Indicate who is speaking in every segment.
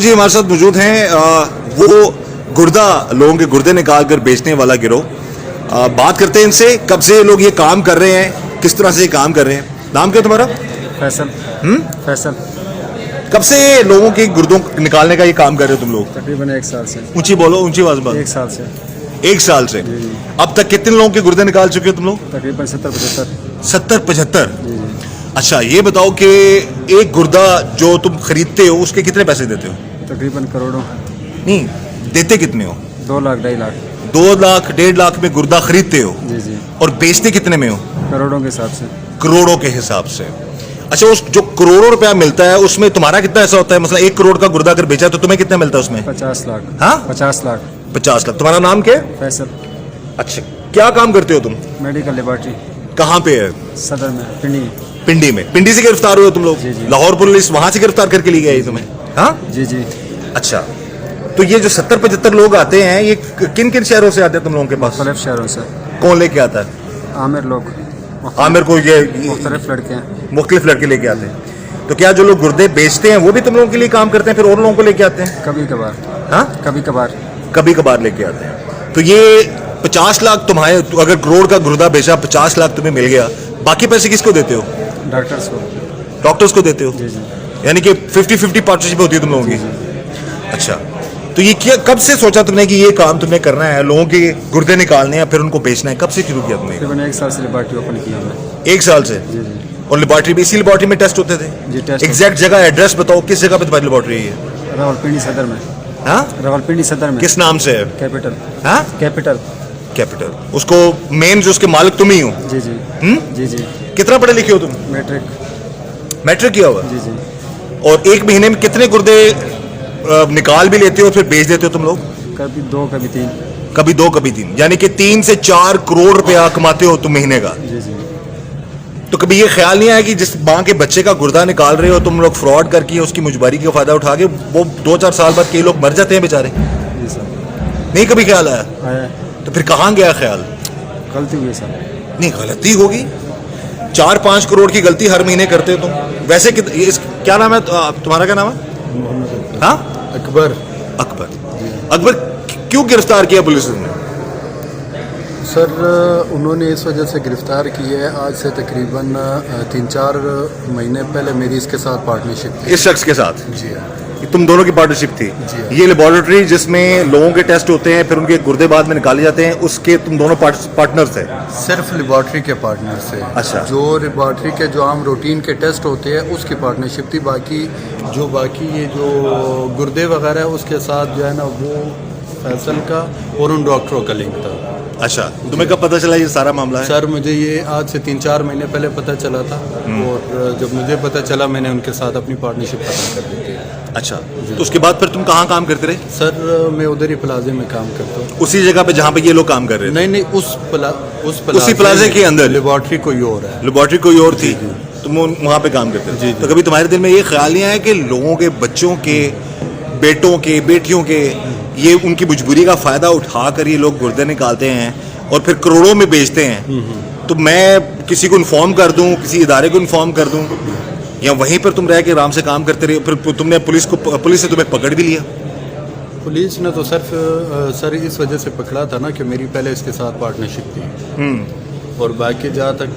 Speaker 1: जी हमारे साथ मौजूद हैं वो गुर्दा, लोगों के गुर्दे निकाल कर बेचने वाला गिरोह। बात करते हैं इनसे, कब से लोग ये काम कर रहे हैं, किस तरह से ये काम कर रहे हैं। नाम क्या तुम्हारा?
Speaker 2: फैसल। फैसल।
Speaker 1: कब से लोगों के गुर्दों निकालने का ये काम कर रहे हो तुम लोग?
Speaker 2: तकरीबन 1 साल से।
Speaker 1: ऊंची बोलो, ऊंची आवाज में।
Speaker 2: 1 साल से।
Speaker 1: 1 साल से। अब तक कितने लोगों के गुर्दे निकाल चुके हो तुम लोग?
Speaker 2: तकरीबन 70-75।
Speaker 1: 70-75। अच्छा, ये बताओ कि एक गुर्दा जो तुम खरीदते हो उसके कितने पैसे देते हो?
Speaker 2: तकरीबन करोड़ों।
Speaker 1: नहीं, देते कितने हो?
Speaker 2: 2 लाख 2.5 लाख।
Speaker 1: 2 लाख 1.5 लाख में गुर्दा खरीदते हो?
Speaker 2: जी जी।
Speaker 1: और बेचते कितने में हो?
Speaker 2: करोड़ों के हिसाब से।
Speaker 1: करोड़ों के हिसाब से। अच्छा, उस जो करोड़ों रुपया मिलता है उसमें तुम्हारा कितना ऐसा होता है? मतलब 1 करोड़ का गुर्दा अगर बेचा तो तुम्हें कितना मिलता है उसमें?
Speaker 2: 50 लाख।
Speaker 1: हाँ,
Speaker 2: 50 लाख।
Speaker 1: 50 लाख। तुम्हारा नाम क्या है?
Speaker 2: फैसल।
Speaker 1: अच्छा, क्या काम करते हो तुम?
Speaker 2: Medical laboratory.
Speaker 1: कहाँ पे है?
Speaker 2: सदर में, पिंडी।
Speaker 1: पिंडी में। पिंडी से गिरफ्तार हुए तुम लोग?
Speaker 2: जी, जी।
Speaker 1: लाहौर पुलिस वहां से गिरफ्तार करके ले गई तुम्हें? हाँ
Speaker 2: जी जी।
Speaker 1: अच्छा, तो ये जो 70-75 लोग आते हैं, ये किन किन शहरों से आते हैं तुम लोगों के पास?
Speaker 2: मुख्तलिफ शहरों से।
Speaker 1: कौन लेके आता है?
Speaker 2: आमिर लोग।
Speaker 1: आमिर को ये
Speaker 2: मुख्तलिफ लड़के हैं।
Speaker 1: मुख्तलिफ लड़के लेके आते हैं। तो क्या जो लोग गुर्दे बेचते हैं वो भी तुम लोगों के लिए काम करते हैं, फिर और लोगों को लेके आते हैं?
Speaker 2: कभी कभार।
Speaker 1: हाँ,
Speaker 2: कभी कभार।
Speaker 1: कभी कभार लेके आते हैं। तो ये 50 लाख तुम्हारे, अगर करोड़ का गुर्दा बेचा, 50 लाख तुम्हें मिल गया, बाकी पैसे किसको देते हो?
Speaker 2: डॉक्टर्स को।
Speaker 1: डॉक्टर्स को देते हो?
Speaker 2: जी जी।
Speaker 1: यानी कि 50-50 पार्टनरशिप होती है तुम लोगों की? अच्छा, तो ये क्या, कब से सोचा तुमने कि ये काम तुमने करना है, लोगों के गुर्दे निकालने हैं फिर उनको बेचना है? कब से शुरू किया तुमने?
Speaker 2: तकरीबन 1 साल से लेबॉर्ट्री ओपन किया हमने।
Speaker 1: 1 साल से?
Speaker 2: जी जी।
Speaker 1: और लेबॉर्ट्री में, इसी लेबॉर्ट्री में टेस्ट होते थे?
Speaker 2: जी, टेस्ट।
Speaker 1: एग्जैक्ट जगह, एड्रेस बताओ, किस जगह पे तुम्हारी लेबॉर्ट्री है?
Speaker 2: रावलपिंडी सदर में।
Speaker 1: हाँ,
Speaker 2: रावलपिंडी सदर में।
Speaker 1: किस नाम से है?
Speaker 2: कैपिटल।
Speaker 1: हाँ,
Speaker 2: कैपिटल।
Speaker 1: कैपिटल। उसको मेन जो उसके मालिक तुम ही हो?
Speaker 2: जी जी। जी जी।
Speaker 1: कितना पढ़े लिखे हो तुम?
Speaker 2: मैट्रिक।
Speaker 1: मैट्रिक किया हुआ?
Speaker 2: जी जी।
Speaker 1: और 1 महीने में कितने गुर्दे निकाल भी लेते हो फिर बेच देते हो तुम लोग?
Speaker 2: कभी 2 कभी 3।
Speaker 1: कभी 2 कभी 3, यानी कि 3 से 4 करोड़ रुपया कमाते हो तुम महीने का?
Speaker 2: जी जी।
Speaker 1: तो कभी ये ख्याल नहीं आया कि जिस माँ के बच्चे का गुर्दा निकाल रहे हो तुम लोग, फ्रॉड करके उसकी मुजबारी का फायदा उठा के वो 2-4 साल बाद कई लोग मर जाते हैं बेचारे?
Speaker 2: जी सर।
Speaker 1: नहीं कभी ख्याल आया?
Speaker 2: आया।
Speaker 1: तो फिर कहाँ गया ख्याल?
Speaker 2: गलती हुई सर।
Speaker 1: नहीं, गलती होगी। 4-5 करोड़ की गलती हर महीने करते हो तुम। वैसे क्या नाम है तुम्हारा? क्या नाम है? हाँ,
Speaker 2: अकबर।
Speaker 1: अकबर। अकबर क्यों गिरफ्तार किया पुलिस ने?
Speaker 3: सर, उन्होंने इस वजह से गिरफ्तार की है, आज से तकरीबन 3-4 महीने पहले मेरी इसके साथ पार्टनरशिप थी।
Speaker 1: इस शख्स के साथ?
Speaker 3: जी हाँ।
Speaker 1: तुम दोनों की पार्टनरशिप थी?
Speaker 3: जी।
Speaker 1: ये लेबोरेटरी जिसमें लोगों के टेस्ट होते हैं फिर उनके गुर्दे बाद में निकाले जाते हैं, उसके तुम दोनों पार्टनर थे?
Speaker 3: सिर्फ लेबॉर्ट्री के पार्टनर से।
Speaker 1: अच्छा।
Speaker 3: जो लेबॉर्ट्री के जो आम रूटीन के टेस्ट होते हैं उसकी पार्टनरशिप थी। बाकी ये जो गुर्दे वगैरह है उसके साथ जो है ना, वो फैसल का और उन डॉक्टरों का लिंक था।
Speaker 1: अच्छा, तुम्हें कब पता चला ये सारा मामला है?
Speaker 3: सर, मुझे ये आज से 3-4 महीने पहले पता चला था, और जब मुझे पता चला मैंने उनके साथ अपनी पार्टनरशिप खत्म कर दी थी।
Speaker 1: अच्छा, तो उसके बाद फिर तुम कहाँ काम करते रहे?
Speaker 3: सर, मैं उधर ही प्लाजे में काम करता हूँ।
Speaker 1: उसी जगह पे जहाँ पे ये लोग काम कर रहे थे?
Speaker 3: नहीं,
Speaker 1: उसी प्लाजे के अंदर?
Speaker 3: लेबॉर्ट्री कोई और है।
Speaker 1: लेबॉर्ट्री कोई और थी, तुम वहाँ पे काम करते थे? तो कभी तुम्हारे दिल में ये ख्याल नहीं आया कि लोगों के बच्चों के, बेटों के, बेटियों के, ये उनकी मजबूरी का फायदा उठाकर ये लोग गुर्दे निकालते हैं और फिर करोड़ों में बेचते हैं, तो मैं किसी को इन्फॉर्म कर दूं, किसी इदारे को इन्फॉर्म कर दूं, या वहीं पर तुम रह के आराम से काम करते रहे? फिर तुमने पुलिस ने तुम्हें पकड़ भी लिया?
Speaker 3: पुलिस ने तो सर इस वजह से पकड़ा था ना कि मेरी पहले इसके साथ पार्टनरशिप थी, और बाकी जहाँ तक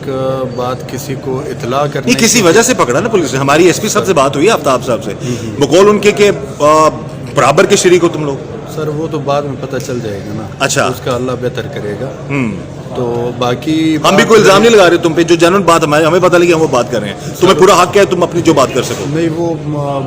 Speaker 3: बात किसी को इतला करने
Speaker 1: नहीं, किसी वजह से पकड़ा ना पुलिस ने। हमारी एसपी साहब से बात हुई, आफ्ताब साहब से, बकौल उनके के बराबर के शरीक हो तुम लोग?
Speaker 3: सर, वो तो बाद में पता चल जाएगा ना।
Speaker 1: अच्छा,
Speaker 3: उसका अल्लाह बेहतर करेगा। तो बाकी
Speaker 1: हम भी कोई इल्जाम नहीं लगा रहे तुम पे, जो जनरल बात हमें पता लगी हम वो बात कर रहे हैं। तुम्हें पूरा हक है तुम अपनी जो बात कर सको।
Speaker 3: नहीं, वो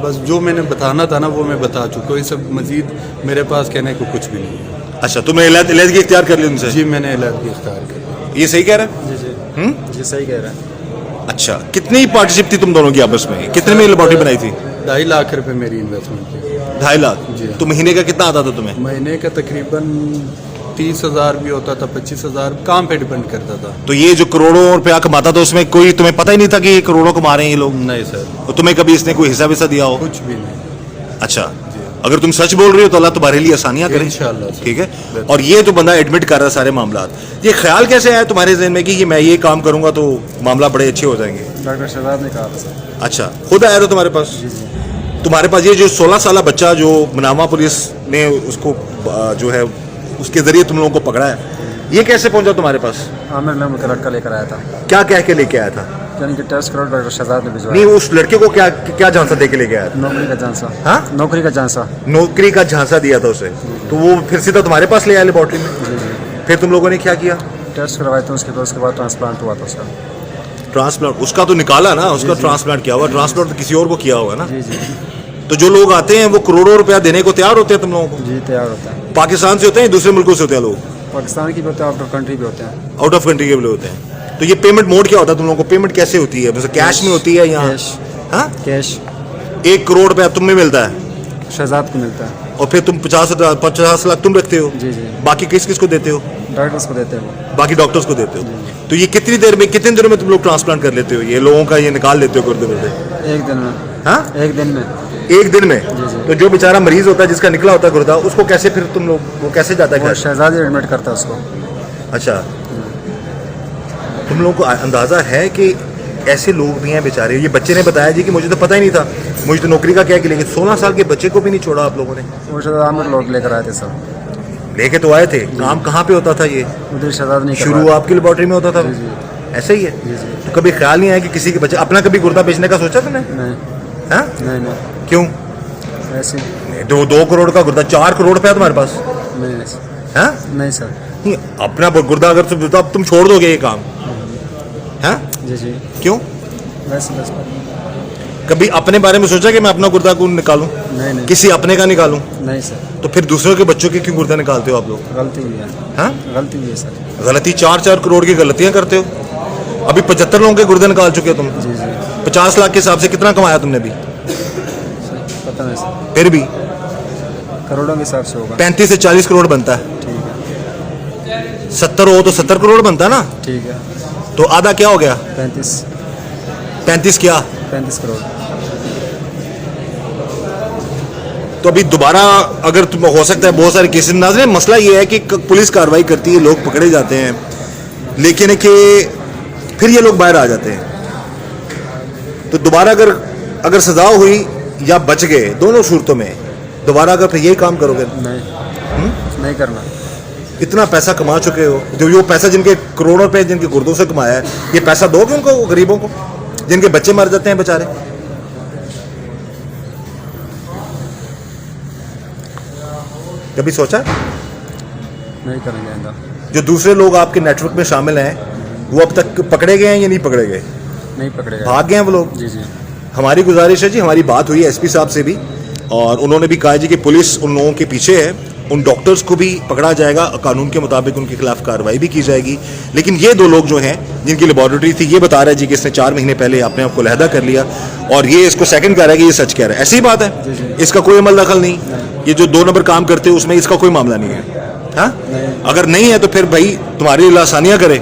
Speaker 3: बस जो मैंने बताना था ना वो मैं बता चुका हूँ। सब मजीद मेरे पास कहने को कुछ भी नहीं है।
Speaker 1: अच्छा, तुमने इलाज की इख्तियार कर ली उनसे?
Speaker 3: जी, मैंने इलाज इख्तियार कर लिया।
Speaker 1: ये सही कह रहा है?
Speaker 2: जी जी। जी सही कह रहा है।
Speaker 1: अच्छा, कितनी पार्टनरशिप थी तुम दोनों की आपस में? कितने में लेबॉर्ट्री बनाई थी?
Speaker 3: 2.5 लाख रुपए मेरी इन्वेस्टमेंट थी।
Speaker 1: 2.5 लाख?
Speaker 3: जी।
Speaker 1: तो महीने का कितना आता था तुम्हें?
Speaker 3: महीने का तकरीबन 30,000 भी होता था, 25,000, काम पे डिपेंड करता था।
Speaker 1: तो ये जो करोड़ों रुपया कमाता था उसमें कोई तुम्हें पता ही नहीं था कि ये करोड़ों कमा रहे हैं ये लोग?
Speaker 3: नहीं सर।
Speaker 1: तो तुम्हें कभी इसने कोई हिस्सा विस्सा दिया हो?
Speaker 3: कुछ भी नहीं।
Speaker 1: अच्छा, अगर तुम सच बोल रहे हो तो अल्लाह तुम्हारे लिए आसानियां करे
Speaker 3: इंशाअल्लाह।
Speaker 1: ठीक है। और ये तो बंदा एडमिट कर रहा है सारे मामला, ये ख्याल कैसे आया तुम्हारे ज़हन में कि मैं ये काम करूंगा तो मामला बड़े अच्छे हो जाएंगे?
Speaker 2: डॉक्टर शहजाद ने कहा था सर।
Speaker 1: अच्छा, खुद आया था तुम्हारे पास?
Speaker 2: जी जी।
Speaker 1: تمہارے پاس یہ جو 16 سالہ بچہ جو منامہ پولیس نے اس کو جو ہے اس کے ذریعے تم لوگوں کو پکڑا ہے, یہ کیسے پہنچا تمہارے پاس؟
Speaker 2: عامر نام کا لڑکا لے کر آیا تھا,
Speaker 1: کیا کہہ کے لے کے آیا تھا؟
Speaker 2: یعنی کہ ٹیسٹ کرو ڈاکٹر شہزاد نے بھجوایا.
Speaker 1: نہیں, اس لڑکے کو کیا جھانسا دے کے لے کے آیا تھا؟
Speaker 2: نوکری کا جھانسا.
Speaker 1: ہاں,
Speaker 2: نوکری کا جھانسا.
Speaker 1: نوکری کا جھانسا دیا تھا اسے, تو وہ پھر سیدھا تمہارے پاس لے آیا لیبارٹری میں.
Speaker 2: جی جی.
Speaker 1: پھر تم لوگوں نے کیا کیا؟
Speaker 2: ٹیسٹ کروائے تھے, اس کے بعد ٹرانسپلانٹ ہوا تھا اس کا.
Speaker 1: ٹرانسپلانٹ اس کا تو نکالا نا, اس کا ٹرانسپلانٹ کیا ہوا؟ ٹرانسپلانٹ تو کسی اور کو کیا ہوگا نا.
Speaker 2: جی جی.
Speaker 1: تو جو لوگ آتے ہیں وہ کروڑوں روپیہ دینے کو تیار ہوتے ہیں تم لوگوں کو؟
Speaker 2: جی تیار ہوتا ہے.
Speaker 1: پاکستان سے ہوتے ہیں, دوسرے ملکوں سے ہوتے ہیں لوگ؟
Speaker 2: پاکستان کی بھی ہوتے ہیں, آؤٹ آف کنٹری بھی ہوتے ہیں.
Speaker 1: آؤٹ آف کنٹری کے بھی ہوتے ہیں. تو یہ پیمنٹ موڈ کیا ہوتا ہے تم لوگوں کو؟ پیمنٹ کیسے ہوتی ہے؟ کیش میں ہوتی ہے یا
Speaker 2: کیش؟
Speaker 1: ہاں,
Speaker 2: کیش.
Speaker 1: 1 کروڑ روپیہ تم میں ملتا ہے
Speaker 2: شہزاد کو ملتا ہے.
Speaker 1: اور پھر تم 50 لاکھ تم رکھتے ہو.
Speaker 2: جی جی.
Speaker 1: باقی کس کو دیتے ہو؟
Speaker 2: ڈاکٹرس کو دیتے ہیں وہ.
Speaker 1: باقی ڈاکٹرز کو دیتے ہو. تو یہ کتنی دیر میں, کتنے دنوں میں تم لوگ ٹرانسپلانٹ کر لیتے ہو یہ لوگوں کا, یہ نکال لیتے ہو گردے وردے؟
Speaker 2: 1 دن میں.
Speaker 1: ہاں,
Speaker 2: 1 دن میں.
Speaker 1: 1 دن میں.
Speaker 2: جی جی.
Speaker 1: تو جو بیچارہ مریض ہوتا ہے جس کا نکلا ہوتا ہے گردہ, اس کو کیسے پھر تم لوگ, وہ کیسے جاتا ہے
Speaker 2: وہ
Speaker 1: گھر؟
Speaker 2: شہزاد ہی ایڈمٹ کرتا ہے اس کو.
Speaker 1: اچھا, تم لوگوں کو اندازہ ہے کہ ایسے لوگ بھی ہیں بیچارے؟ یہ بچے نے بتایا جی کہ مجھے تو پتہ ہی نہیں تھا, مجھے تو نوکری کا کیا کہ, لیکن 16 سال کے بچے کو بھی نہیں چھوڑا آپ لوگوں نے.
Speaker 2: وہ شہزاد عامر لوگ لے کر آئے تھے سب.
Speaker 1: لے کے تو آئے تھے, کام کہاں پہ ہوتا تھا یہ؟
Speaker 2: ادھر شہزاد نہیں
Speaker 1: شروع آپ کی لیبارٹری میں ہوتا تھا؟
Speaker 2: جی جی.
Speaker 1: ایسے ہی ہے.
Speaker 2: جی جی.
Speaker 1: تو کبھی خیال نہیں آیا کہ کسی کے بچے اپنا کبھی گردہ بیچنے کا سوچا تم نے؟
Speaker 2: نہیں
Speaker 1: ہاں,
Speaker 2: نہیں نہیں.
Speaker 1: کیوں؟
Speaker 2: ایسے
Speaker 1: 2 کروڑ کا گردہ, 4 کروڑ روپیہ تمہارے پاس؟
Speaker 2: نہیں
Speaker 1: ہاں,
Speaker 2: نہیں سر.
Speaker 1: نہیں, اپنا گردہ اگر تم چھوڑ دو گے یہ کام؟ ہاں,
Speaker 2: جی جی.
Speaker 1: کیوں؟
Speaker 2: ویسے بس.
Speaker 1: کبھی اپنے بارے میں سوچا کہ میں اپنا گردہ کیوں نکالوں,
Speaker 2: نہیں نہیں.
Speaker 1: کسی اپنے کا نکالوں؟
Speaker 2: نہیں سر.
Speaker 1: تو پھر دوسروں کے بچوں کے کیوں گردہ نکالتے ہو آپ لوگ؟
Speaker 2: غلطی ہوئی ہے.
Speaker 1: ہاں,
Speaker 2: غلطی ہوئی ہے سر.
Speaker 1: غلطی 4 کروڑ کی غلطیاں کرتے ہو. ابھی 75 لوگوں کے گردے نکال چکے ہو تم.
Speaker 2: جی جی.
Speaker 1: 50 لاکھ کے حساب سے کتنا کمایا تم نے ابھی؟
Speaker 2: پتہ نہیں سر.
Speaker 1: پھر بھی
Speaker 2: کروڑوں کے حساب سے ہوگا.
Speaker 1: 35 سے 40 کروڑ بنتا ہے.
Speaker 2: ٹھیک ہے.
Speaker 1: 70 ہو تو 70 کروڑ بنتا ہے نا.
Speaker 2: ٹھیک ہے.
Speaker 1: تو آدھا کیا ہو گیا؟ 35 کیا؟
Speaker 2: 35 کروڑ.
Speaker 1: تو ابھی دوبارہ اگر تم ہو سکتا ہے بہت سارے کیسز ناظرین, مسئلہ یہ ہے کہ پولیس کارروائی کرتی ہے, لوگ پکڑے جاتے ہیں, لیکن کہ پھر یہ لوگ باہر آ جاتے ہیں. تو دوبارہ اگر سزا ہوئی یا بچ گئے, دونوں صورتوں میں دوبارہ اگر پھر یہی کام کرو گے؟
Speaker 2: نہیں کرنا.
Speaker 1: اتنا پیسہ کما چکے ہو, جو یہ پیسہ جن کے کروڑوں روپے جن کے گردوں سے کمایا ہے, یہ پیسہ دو گے ان کو, غریبوں کو جن کے بچے مر جاتے ہیں بیچارے؟ کبھی سوچا؟
Speaker 2: نہیں کریں گے آئندہ.
Speaker 1: جو دوسرے لوگ آپ کے نیٹ ورک میں شامل ہیں وہ اب تک پکڑے گئے ہیں یا نہیں پکڑے گئے؟
Speaker 2: نہیں پکڑے گا.
Speaker 1: بھاگ گئے ہیں وہ لوگ؟
Speaker 2: جی جی.
Speaker 1: ہماری گزارش ہے جی, ہماری بات ہوئی ہے ایس پی صاحب سے بھی, اور انہوں نے بھی کہا جی کہ پولیس ان لوگوں کے پیچھے ہے, ان ڈاکٹرز کو بھی پکڑا جائے گا, قانون کے مطابق ان کے خلاف کارروائی بھی کی جائے گی. لیکن یہ 2 لوگ جو ہیں جن کی لیبارٹری تھی, یہ بتا رہا ہے جی کہ اس نے 4 مہینے پہلے اپنے آپ کو علیحدہ کر لیا, اور یہ اس کو سیکنڈ کہہ رہا ہے کہ یہ سچ کہہ رہا ہے. ایسی ہی بات ہے, اس کا کوئی عمل دخل نہیں. یہ جو 2 نمبر کام کرتے ہیں اس میں اس کا کوئی معاملہ نہیں ہے. ہاں, اگر نہیں ہے تو پھر بھائی تمہاری لیے آسانیاں کرے,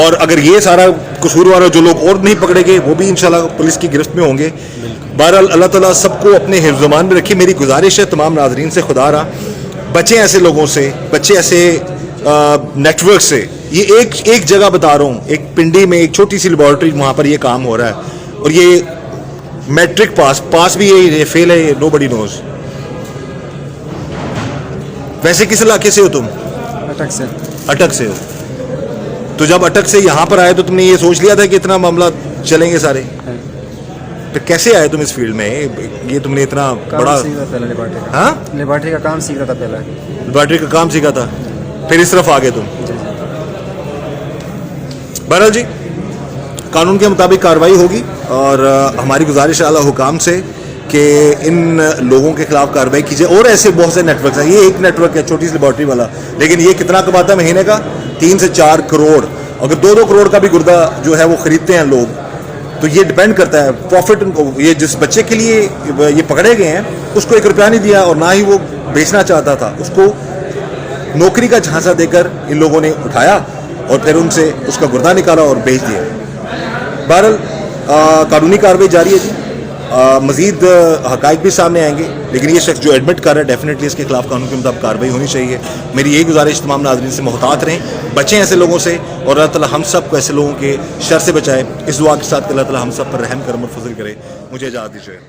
Speaker 1: اور اگر یہ سارا قصوروار جو لوگ اور نہیں پکڑے گئے وہ بھی انشاءاللہ پولیس کی گرفت میں ہوں گے. بہرحال اللہ تعالیٰ سب کو اپنے حفظ امان میں رکھے. میری گزارش ہے تمام ناظرین سے, خدا رہا بچے ایسے لوگوں سے, بچے ایسے نیٹ ورک سے. یہ ایک جگہ بتا رہا ہوں, ایک پنڈی میں ایک چھوٹی سی لیبارٹری, وہاں پر یہ کام ہو رہا ہے, اور یہ میٹرک پاس بھی ہے, فیل ہے, نو بڈی نوز. ویسے کس علاقے سے ہو تم؟
Speaker 2: اٹک سے.
Speaker 1: اٹک سے ہو. تو جب اٹک سے یہاں پر آئے تو تم نے یہ سوچ لیا تھا کہ اتنا معاملہ چلیں گے سارے؟ تو کیسے آئے تم اس فیلڈ میں؟ یہ تم نے اتنا بڑا
Speaker 2: لیبارٹری کا کام سیکھ رہا تھا پہلے.
Speaker 1: لیبارٹری کا کام سیکھا تھا, پھر اس طرف آ گئے تم. بہرحال جی قانون کے مطابق کارروائی ہوگی, اور ہماری گزارش اعلیٰ حکام سے کہ ان لوگوں کے خلاف کارروائی کی جائے. اور ایسے بہت سے نیٹ ورکس ہیں, یہ ایک نیٹ ورک ہے چھوٹی سی لیبارٹری والا, لیکن یہ کتنا کماتا ہے مہینے کا؟ 3 سے 4 کروڑ. اگر 2 کروڑ کا بھی گردہ جو ہے وہ خریدتے ہیں لوگ, تو یہ ڈیپینڈ کرتا ہے پروفٹ ان کو. یہ جس بچے کے لیے یہ پکڑے گئے ہیں اس کو 1 روپیہ نہیں دیا, اور نہ ہی وہ بیچنا چاہتا تھا, اس کو نوکری کا جھانسا دے کر ان لوگوں نے اٹھایا اور پھر ان سے اس کا گردہ نکالا اور بیچ دیا. بہرحال قانونی کارروائی جاری ہے جی, مزید حقائق بھی سامنے آئیں گے, لیکن یہ شخص جو ایڈمٹ کر رہا ہے ڈیفینیٹلی اس کے خلاف قانون کے مطابق کارروائی ہونی چاہیے. میری یہی گزارش تمام ناظرین سے, محتاط رہیں, بچیں ایسے لوگوں سے, اور اللہ تعالیٰ ہم سب کو ایسے لوگوں کے شر سے بچائے. اس دعا کے ساتھ کہ اللہ تعالیٰ ہم سب پر رحم کرم اور فضل کرے. مجھے اجازت دیجیے.